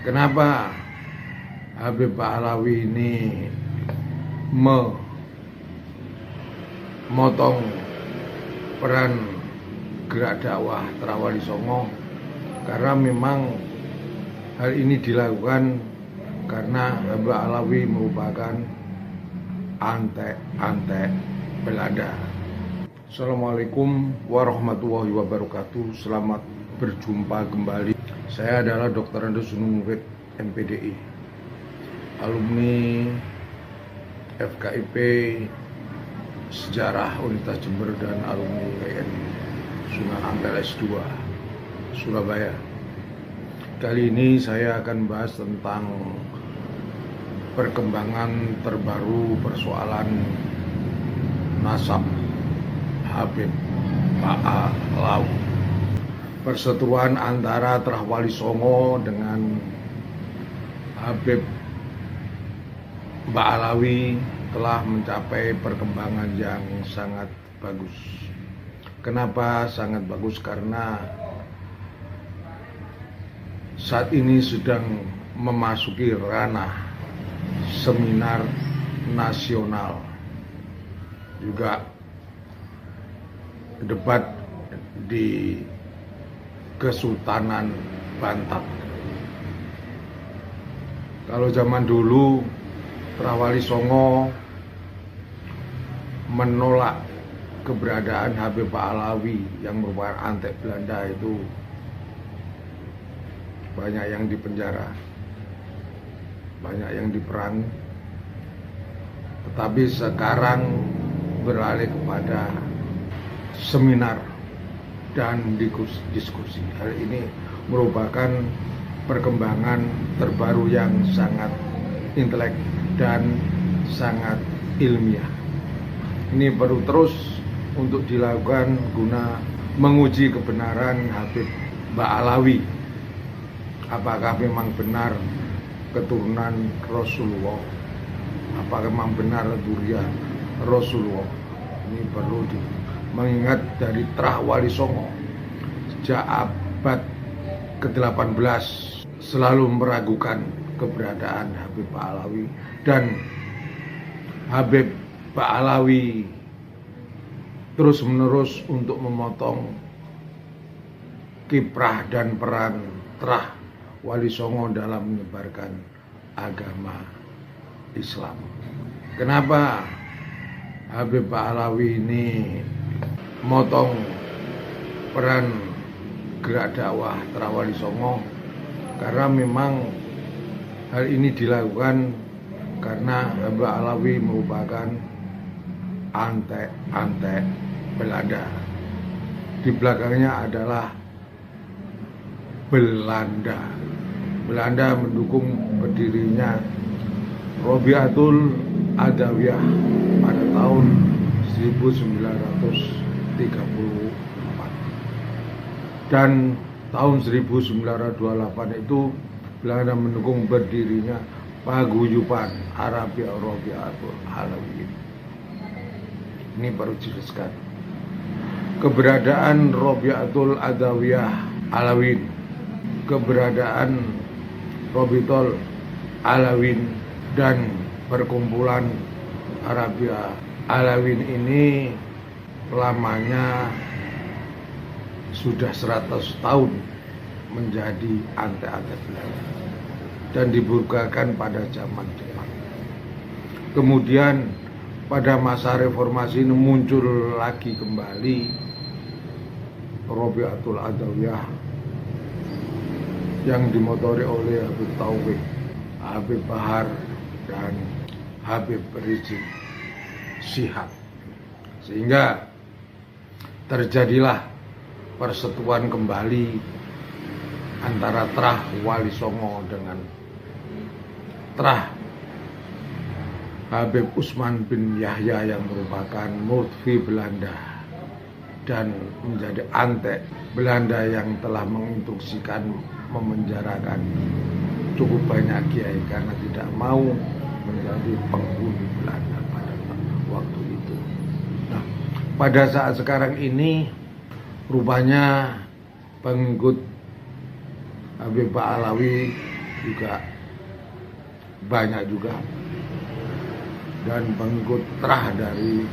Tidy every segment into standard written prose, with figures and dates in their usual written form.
Kenapa Habib Ba'alawi ini memotong peran gerak dakwah Trawali Songo? Karena memang hal ini dilakukan karena Habib Ba'alawi merupakan antek Belanda. Assalamualaikum warahmatullahi wabarakatuh. Selamat berjumpa kembali. Saya adalah Dr. Andes Sunungwit, MPDI, alumni FKIP Sejarah Universitas Jember dan alumni WNI Sunan Ampel S2 Surabaya. Kali ini saya akan bahas tentang perkembangan terbaru persoalan nasab Habib Ba'alawi. Perseteruan antara Trawali Songo dengan Habib Ba'alawi telah mencapai perkembangan yang sangat bagus. Kenapa sangat bagus? Karena saat ini sedang memasuki ranah seminar nasional, juga debat di Kesultanan Banten. Kalau zaman dulu Trawali Songo menolak keberadaan Habib Ba'alawi yang merupakan antek Belanda, itu banyak yang dipenjara, banyak yang diperangi. Tetapi sekarang beralih kepada seminar dan diskusi. Hal ini merupakan perkembangan terbaru yang sangat intelek dan sangat ilmiah. Ini perlu terus untuk dilakukan guna menguji kebenaran Habib Ba'alawi. Apakah memang benar keturunan Rasulullah? Apakah memang benar durian Rasulullah? Ini perlu mengingat dari Trawali Songo sejak abad ke-18 selalu meragukan keberadaan Habib Ba'alawi, dan Habib Ba'alawi terus-menerus untuk memotong kiprah dan peran Trawali Songo dalam menyebarkan agama Islam. Kenapa Habib Ba'alawi ini motong peran gerak dakwah Trawali Songo? Karena memang hal ini dilakukan karena Habib Ba'alawi merupakan antek Belanda. Di belakangnya adalah Belanda. Belanda mendukung berdirinya Robiatul Adawiyah pada tahun 1934, dan tahun 1928 itu Belanda mendukung berdirinya paguyuban Arabia Robiatul Alawiyyin. Ini baru dijelaskan keberadaan Robiatul Adawiyah Alawiyyin, keberadaan Robiatul Alawiyyin dan perkumpulan Arabia Alawiyyin ini lamanya sudah 100 tahun menjadi antek Belanda dan dibukakan pada zaman Jepang. Kemudian pada masa reformasi ini muncul lagi kembali Robiatul Adawiyah yang dimotori oleh Habib Taufik, Habib Bahar, dan Habib Rizik Syihab, sehingga terjadilah persetujuan kembali antara Trawali Songo dengan Habib Usman bin Yahya yang merupakan mufti Belanda dan menjadi antek Belanda yang telah menginstruksikan memenjarakan cukup banyak kiai karena tidak mau menjadi penghuni Belanda pada waktu itu. Nah, pada saat sekarang ini rupanya pengikut Habib Ba'alawi juga banyak juga, dan pengikut Trah dari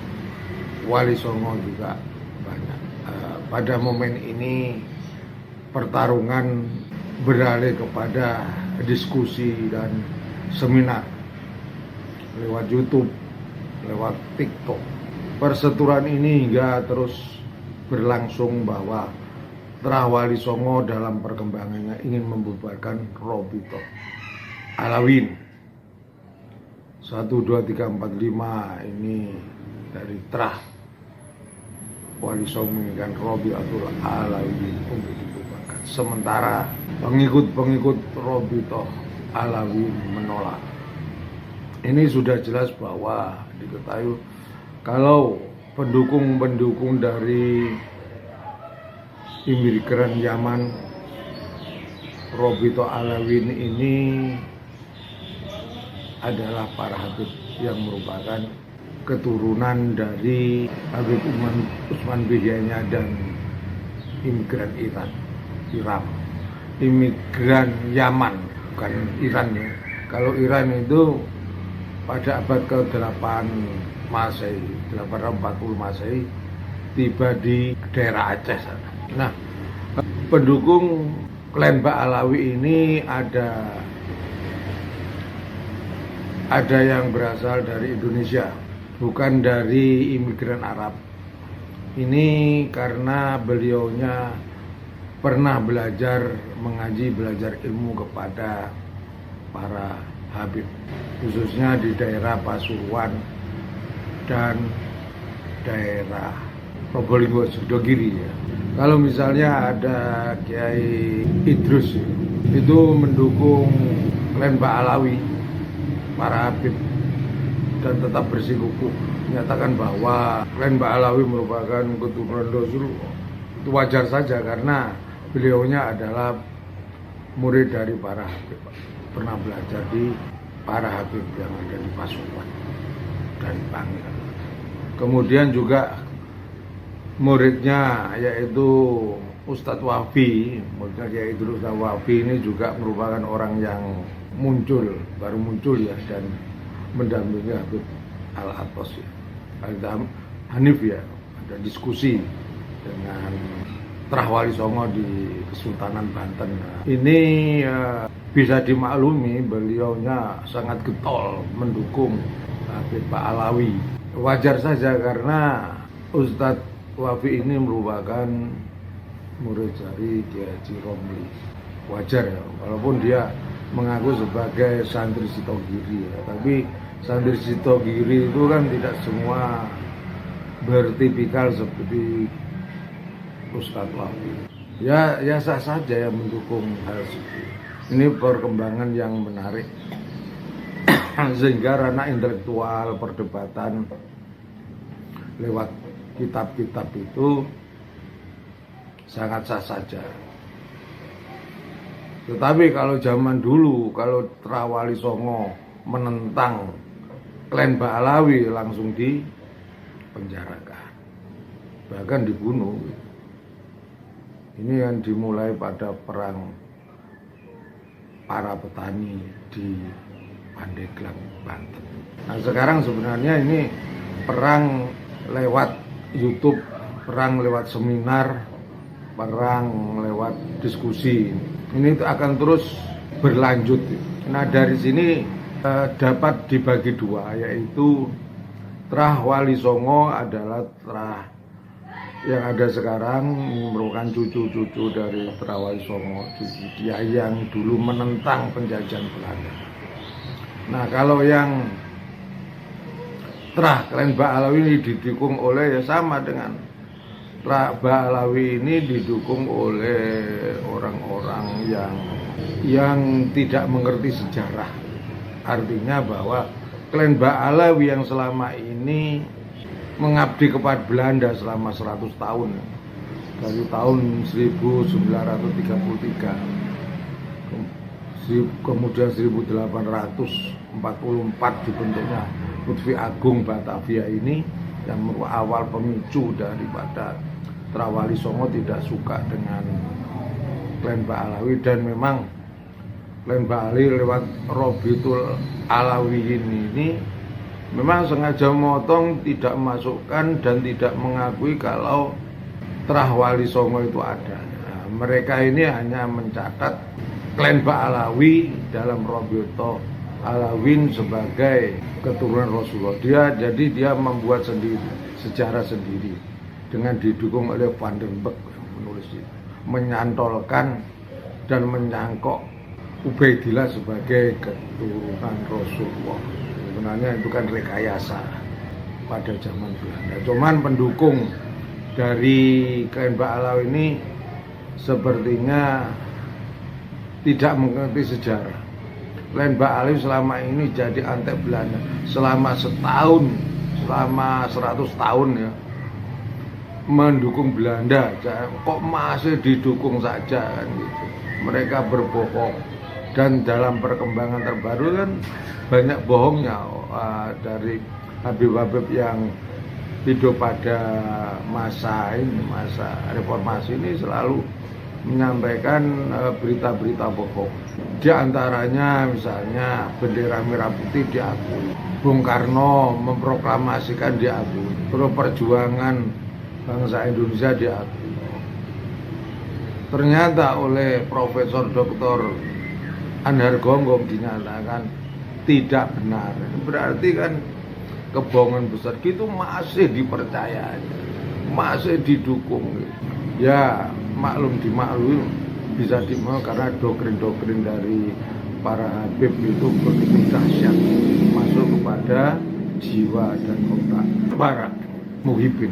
Wali Songo juga banyak. Pada momen ini pertarungan beralih kepada diskusi dan seminar lewat YouTube, lewat TikTok. Perseturuan ini hingga terus berlangsung bahwa Trah Wali Songo dalam perkembangannya ingin membubarkan Robito Alawin. 1, 2, 3, 4, 5 ini dari Trah Wali Songo menginginkan Robito Alawin untuk dibubarkan. Sementara pengikut-pengikut Robito Alawin menolak. Ini sudah jelas bahwa diketahui kalau pendukung-pendukung dari imigran Yaman Robito Alawin ini adalah para Habib yang merupakan keturunan dari Habib Utsman Bihyanya dan imigran Iran, imigran Yaman, bukan Iran ya. Kalau Iran itu pada abad ke-8 Masehi, 840 Masehi tiba di daerah Aceh sana. Nah, pendukung klan Ba'alawi ini ada yang berasal dari Indonesia, bukan dari imigran Arab. Ini karena beliaunya pernah belajar mengaji, belajar ilmu kepada para Habib, khususnya di daerah Pasuruan dan daerah Probolinggo, Sidogiri ya. Kalau misalnya ada Kiai Idrus itu mendukung klan Ba'alawi, para Habib, dan tetap bersikukuh menyatakan bahwa klan Ba'alawi merupakan keturunan Rasul, itu wajar saja karena beliaunya adalah murid dari para Habib, pernah belajar di para Habib yang ada di Pasuruan dan Bangka. Kemudian juga muridnya yaitu Ustadz Wafi, muridnya yaitu Ustadz Wafi ini juga merupakan orang yang baru muncul ya, dan mendampingi Habib Al-Atos ya, Hanif ya, ada diskusi dengan Trah Wali Songo di Kesultanan Banten. Ini bisa dimaklumi beliaunya sangat getol mendukung Habib Ba'alawi. Wajar saja karena Ustadz Wafi ini merupakan murid dari Kiai Haji Romli. Wajar ya, walaupun dia mengaku sebagai santri Sitogiri ya, tapi santri Sitogiri itu kan tidak semua bertipikal seperti Ustadz Wafi. Ya sah saja yang mendukung hal seperti ini. Perkembangan yang menarik sehingga ranah intelektual perdebatan lewat kitab-kitab itu sangat sah saja. Tetapi kalau zaman dulu, kalau Trah Wali Songo menentang klan Ba'alawi langsung dipenjarakan, bahkan dibunuh. Ini yang dimulai pada perang para petani di Pandeglang, Banten. Nah sekarang sebenarnya ini perang lewat YouTube, perang lewat seminar, perang lewat diskusi. Ini akan terus berlanjut. Nah dari sini dapat dibagi dua, yaitu Trah Wali Songo adalah Trah yang ada sekarang, merupakan cucu-cucu dari Trah Wali Songo, cucu dia yang dulu menentang penjajahan Belanda. Nah kalau yang Trah klan Ba'alawi ini didukung oleh, ya sama dengan Trah Ba'alawi ini didukung oleh orang-orang yang tidak mengerti sejarah. Artinya bahwa klan Ba'alawi yang selama ini mengabdi kepada Belanda selama 100 tahun, dari tahun 1933 kemudian 1844 dibentuknya Lutfi Agung Batavia ini, yang merupakan awal pemicu daripada Trah Wali Songo tidak suka dengan klan Ba'alawi, dan memang Klan Bali lewat Robitul Alawiyin ini memang sengaja motong, tidak masukkan dan tidak mengakui kalau Trah Wali Songo itu ada. Nah, mereka ini hanya mencatat klan Ba'alawi dalam Robitul Alawiyin sebagai keturunan Rasulullah. Dia membuat sendiri, sejarah sendiri dengan didukung oleh Van der Berg yang menulis itu, menyantolkan dan menyangkok Ubaidillah sebagai keturunan Rasulullah. Sebenarnya itu kan rekayasa pada zaman Belanda. Cuman pendukung dari klan Ba'alawi ini sepertinya tidak mengerti sejarah. Klan Ba'alawi selama ini jadi antek Belanda selama setahun, selama 100 tahun ya, mendukung Belanda. Kok masih didukung saja kan gitu. Mereka berbohong. Dan dalam perkembangan terbaru kan banyak bohongnya dari Habib-Habib yang hidup pada masa reformasi ini selalu menyampaikan berita-berita bohong. Di antaranya misalnya bendera merah putih diakui, Bung Karno memproklamasikan diakui, terus perjuangan bangsa Indonesia diakui. Ternyata oleh Profesor Dr. Anhar Gonggong dinyatakan tidak benar. Berarti kan kebohongan besar gitu masih dipercaya, masih didukung. Ya maklum dimaklumi, bisa dimaklumi karena doktrin-doktrin dari para Habib itu begitu dahsyat, masuk kepada jiwa dan otak para muhibin.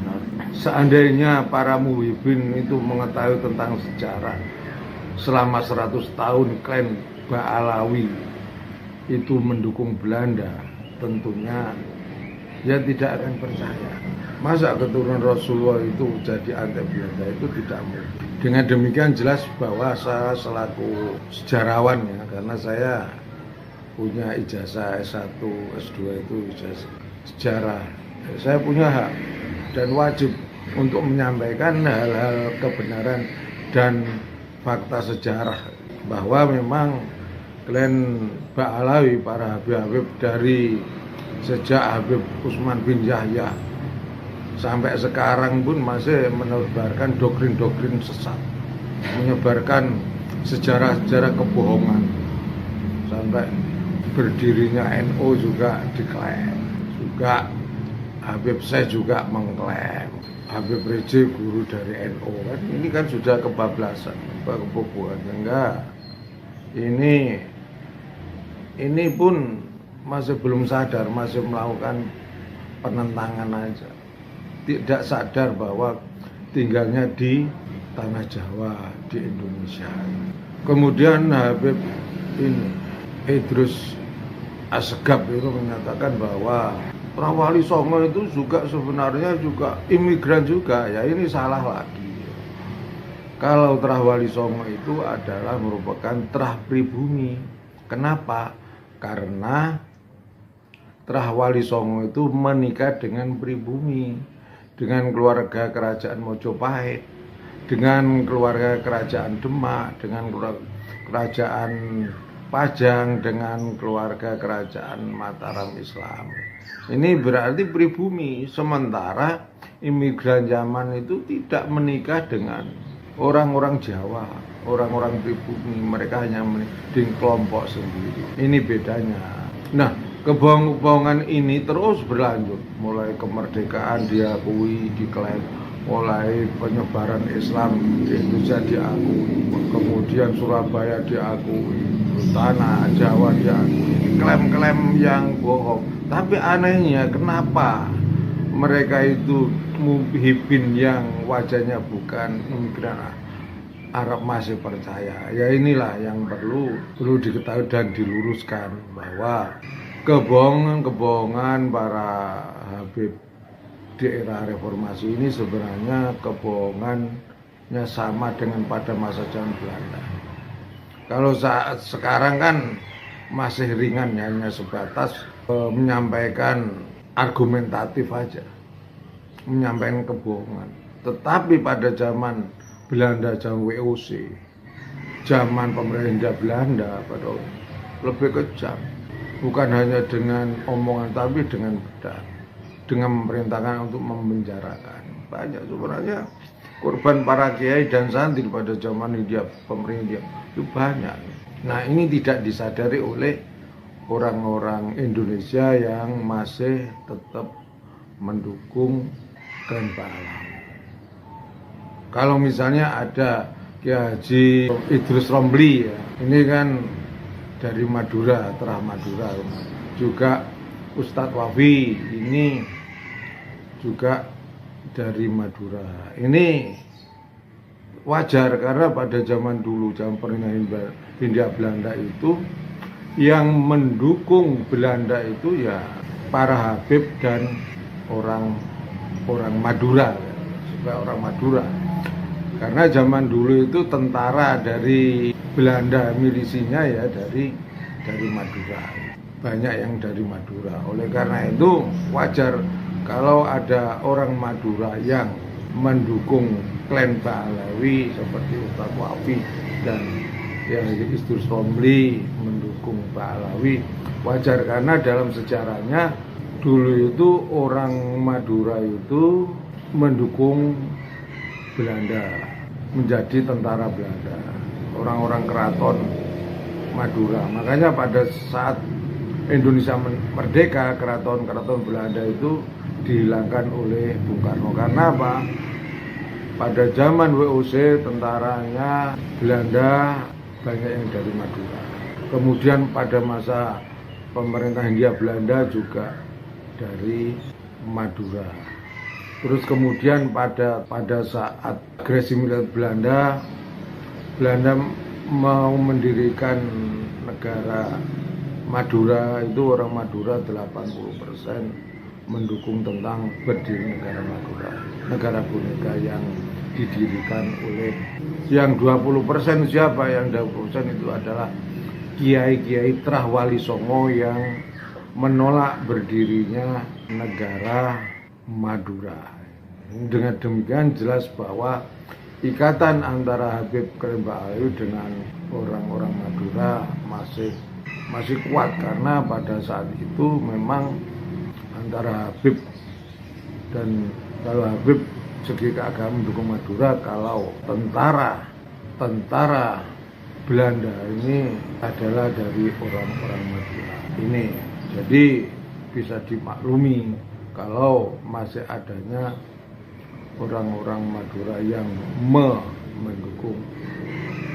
Seandainya para muhibin itu mengetahui tentang sejarah selama 100 tahun klan Ba'alawi itu mendukung Belanda, tentunya ya tidak akan percaya. Masa keturunan Rasulullah itu jadi anti Belanda, itu tidak mungkin. Dengan demikian jelas bahwa saya selaku sejarawan ya, karena saya punya ijazah S1, S2 itu ijazah sejarah. Saya punya hak dan wajib untuk menyampaikan hal-hal kebenaran dan fakta sejarah bahwa memang klan Ba'alawi, para Habib-Habib dari sejak Habib Utsman bin Yahya sampai sekarang pun masih menebarkan doktrin-doktrin sesat, menyebarkan sejarah-sejarah kebohongan, sampai berdirinya NU juga diklaim, juga Habib Syekh juga mengklaim Habib Rizik guru dari NU. Kan ini kan sudah kebablasan, kebobohan. Enggak, ini pun masih belum sadar, masih melakukan penentangan aja, tidak sadar bahwa tinggalnya di tanah Jawa, di Indonesia. Kemudian Habib ini Idrus Assegaf itu menyatakan bahwa Trah Wali Songo itu juga sebenarnya juga imigran juga. Ya ini salah lagi. Kalau Trah Wali Songo itu adalah merupakan trah pribumi. Kenapa? Karena Trah Wali Songo itu menikah dengan pribumi, dengan keluarga kerajaan Mojopahit, dengan keluarga kerajaan Demak, dengan kerajaan Pajang, dengan keluarga kerajaan Mataram Islam. Ini berarti pribumi. Sementara imigran zaman itu tidak menikah dengan orang-orang Jawa, orang-orang pribumi. Mereka hanya menikah kelompok sendiri. Ini bedanya. Nah, kebohongan ini terus berlanjut. Mulai kemerdekaan diakui, diklaim, mulai penyebaran Islam di Indonesia diakui, kemudian Surabaya diakui, tanah Jawa diakui, klaim-klaim yang bohong. Tapi anehnya kenapa mereka itu muhibin yang wajahnya bukan imigran Arab masih percaya? Ya inilah yang perlu diketahui dan diluruskan, bahwa kebohongan para Habib di era reformasi ini sebenarnya kebohongannya sama dengan pada masa zaman Belanda. Kalau saat sekarang kan masih ringan, hanya sebatas menyampaikan argumentatif aja, menyampaikan kebohongan. Tetapi pada zaman Belanda, zaman WOC, zaman pemerintah Hindia Belanda pada lebih kejam, bukan hanya dengan omongan tapi dengan pedang, dengan memerintahkan untuk memenjarakan. Banyak sebenarnya korban para kiai dan santri pada zaman pemerintah itu banyak. Nah, ini tidak disadari oleh orang-orang Indonesia yang masih tetap mendukung Klan Pahlawi. Kalau misalnya ada Kiai Haji Idrus Romli, ya, ini kan dari Madura, Terah Madura. Juga Ustadz Wafi ini juga dari Madura. Ini wajar karena pada zaman dulu, zaman pemerintahan Hindia Belanda itu, yang mendukung Belanda itu ya para Habib dan orang Madura, ya, supaya orang Madura. Karena zaman dulu itu tentara dari Belanda, milisinya ya dari Madura. Banyak yang dari Madura. Oleh karena itu wajar kalau ada orang Madura yang mendukung Klan Pahlawi seperti Ustadz Wafi dan yang Idrus Romli mendukung Pahlawi. Wajar karena dalam sejarahnya dulu itu orang Madura itu mendukung Belanda, menjadi tentara Belanda, orang-orang keraton Madura. Makanya pada saat Indonesia merdeka, keraton Belanda itu dihilangkan oleh Bung Karno. Karena apa? Pada zaman WOC tentaranya Belanda banyak yang dari Madura. Kemudian pada masa pemerintah Hindia Belanda juga dari Madura. Terus kemudian pada saat agresi militer Belanda mau mendirikan negara Madura, itu orang Madura 80% mendukung tentang berdiri negara Madura, negara boneka yang didirikan oleh yang 20% siapa? Yang 20% itu adalah kiai-kiai Trah Wali Songo yang menolak berdirinya negara Madura. Dengan demikian jelas bahwa ikatan antara Habib Klan Pahlawi dengan orang-orang Madura masih kuat, karena pada saat itu memang antara Habib dan kalau Habib segi keagamaan mendukung Madura, kalau tentara Belanda ini adalah dari orang-orang Madura ini. Jadi bisa dimaklumi kalau masih adanya orang-orang Madura yang mendukung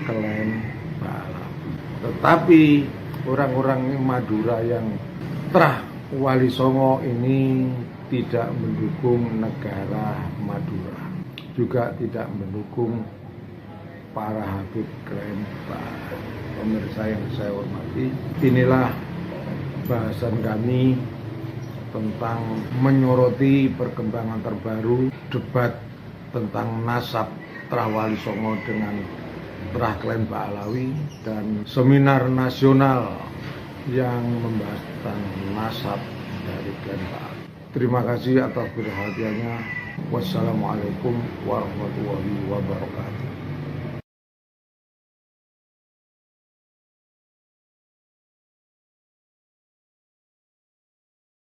Klan Pahlawi. Tetapi orang-orang Madura yang Trah Wali Songo ini tidak mendukung negara Madura, juga tidak mendukung para Habib Klan Pahlawi. Pemirsa yang saya hormati, inilah bahasan kami tentang menyoroti perkembangan terbaru debat tentang nasab Trah Wali Songo dengan Trah Klan Pahlawi dan seminar nasional yang membahas tentang nasab dari Klan Pahlawi. Terima kasih atas perhatiannya. Wassalamualaikum warahmatullahi wabarakatuh.